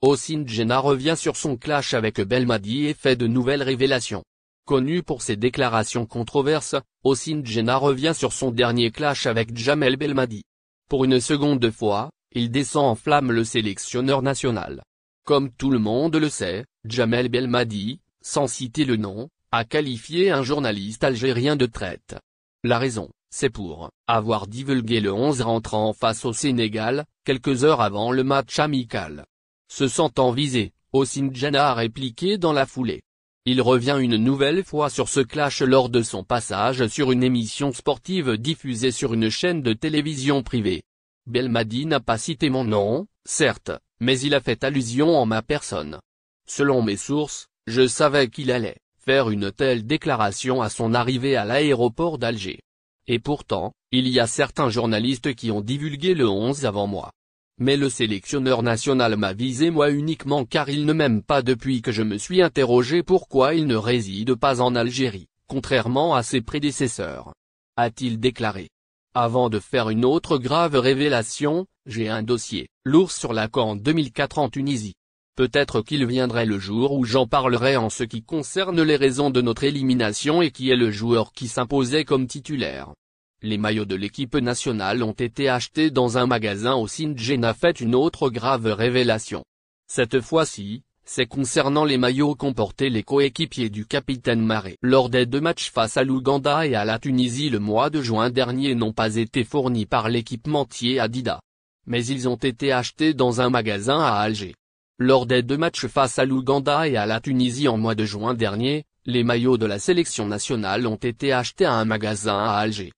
Ousine Djenna revient sur son clash avec Belmadi et fait de nouvelles révélations. Connu pour ses déclarations controverses, Ousine Djenna revient sur son dernier clash avec Jamel Belmadi. Pour une seconde fois, il descend en flammes le sélectionneur national. Comme tout le monde le sait, Jamel Belmadi, sans citer le nom, a qualifié un journaliste algérien de traître. La raison, c'est pour avoir divulgué le 11 rentrant face au Sénégal, quelques heures avant le match amical. Se sentant visé, Ousine Djenna a répliqué dans la foulée. Il revient une nouvelle fois sur ce clash lors de son passage sur une émission sportive diffusée sur une chaîne de télévision privée. Belmadi n'a pas cité mon nom, certes, mais il a fait allusion en ma personne. Selon mes sources, je savais qu'il allait faire une telle déclaration à son arrivée à l'aéroport d'Alger. Et pourtant, il y a certains journalistes qui ont divulgué le 11 avant moi. Mais le sélectionneur national m'a visé moi uniquement car il ne m'aime pas depuis que je me suis interrogé pourquoi il ne réside pas en Algérie, contrairement à ses prédécesseurs. A-t-il déclaré. Avant de faire une autre grave révélation, j'ai un dossier lourd sur la CAN 2004 en Tunisie. Peut-être qu'il viendrait le jour où j'en parlerai en ce qui concerne les raisons de notre élimination et qui est le joueur qui s'imposait comme titulaire. Les maillots de l'équipe nationale ont été achetés dans un magasin. Ousine Djenna fait une autre grave révélation. Cette fois-ci, c'est concernant les maillots qu'ont portés les coéquipiers du capitaine Maré. Lors des 2 matchs face à l'Ouganda et à la Tunisie le mois de juin dernier n'ont pas été fournis par l'équipementier Adidas. Mais ils ont été achetés dans un magasin à Alger. Lors des 2 matchs face à l'Ouganda et à la Tunisie en mois de juin dernier, les maillots de la sélection nationale ont été achetés à un magasin à Alger.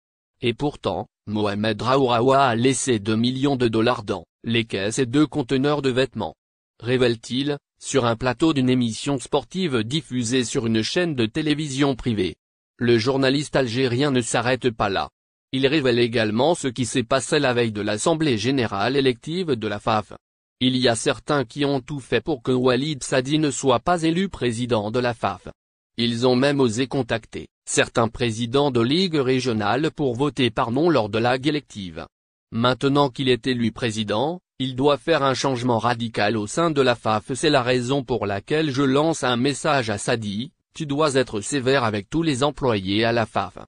Et pourtant, Mohamed Raouraoua a laissé 2 millions de dollars dans les caisses et 2 conteneurs de vêtements. Révèle-t-il, sur un plateau d'une émission sportive diffusée sur une chaîne de télévision privée. Le journaliste algérien ne s'arrête pas là. Il révèle également ce qui s'est passé la veille de l'Assemblée générale élective de la FAF. Il y a certains qui ont tout fait pour que Walid Sadi ne soit pas élu président de la FAF. Ils ont même osé contacter certains présidents de ligues régionales pour voter par non lors de la élective. Maintenant qu'il est élu président, il doit faire un changement radical au sein de la FAF. C'est la raison pour laquelle je lance un message à Sadi, tu dois être sévère avec tous les employés à la FAF.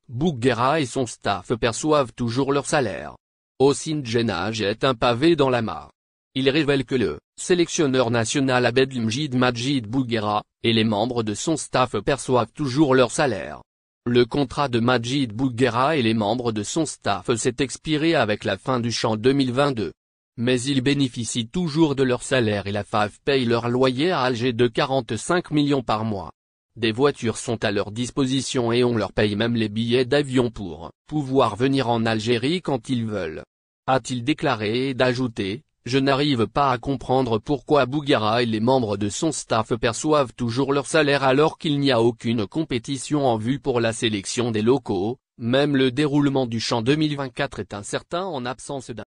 Bouguera et son staff perçoivent toujours leur salaire. Ousine Djenna jette un pavé dans la mare. Il révèle que le sélectionneur national Abdelmjid Majid Bouguera et les membres de son staff perçoivent toujours leur salaire. Le contrat de Majid Bouguera et les membres de son staff s'est expiré avec la fin du CHAN 2022. Mais ils bénéficient toujours de leur salaire et la FAF paye leur loyer à Alger de 45 millions par mois. Des voitures sont à leur disposition et on leur paye même les billets d'avion pour pouvoir venir en Algérie quand ils veulent. A-t-il déclaré et d'ajouter. Je n'arrive pas à comprendre pourquoi Bouguera et les membres de son staff perçoivent toujours leur salaire alors qu'il n'y a aucune compétition en vue pour la sélection des locaux, même le déroulement du CHAN 2024 est incertain en absence d'un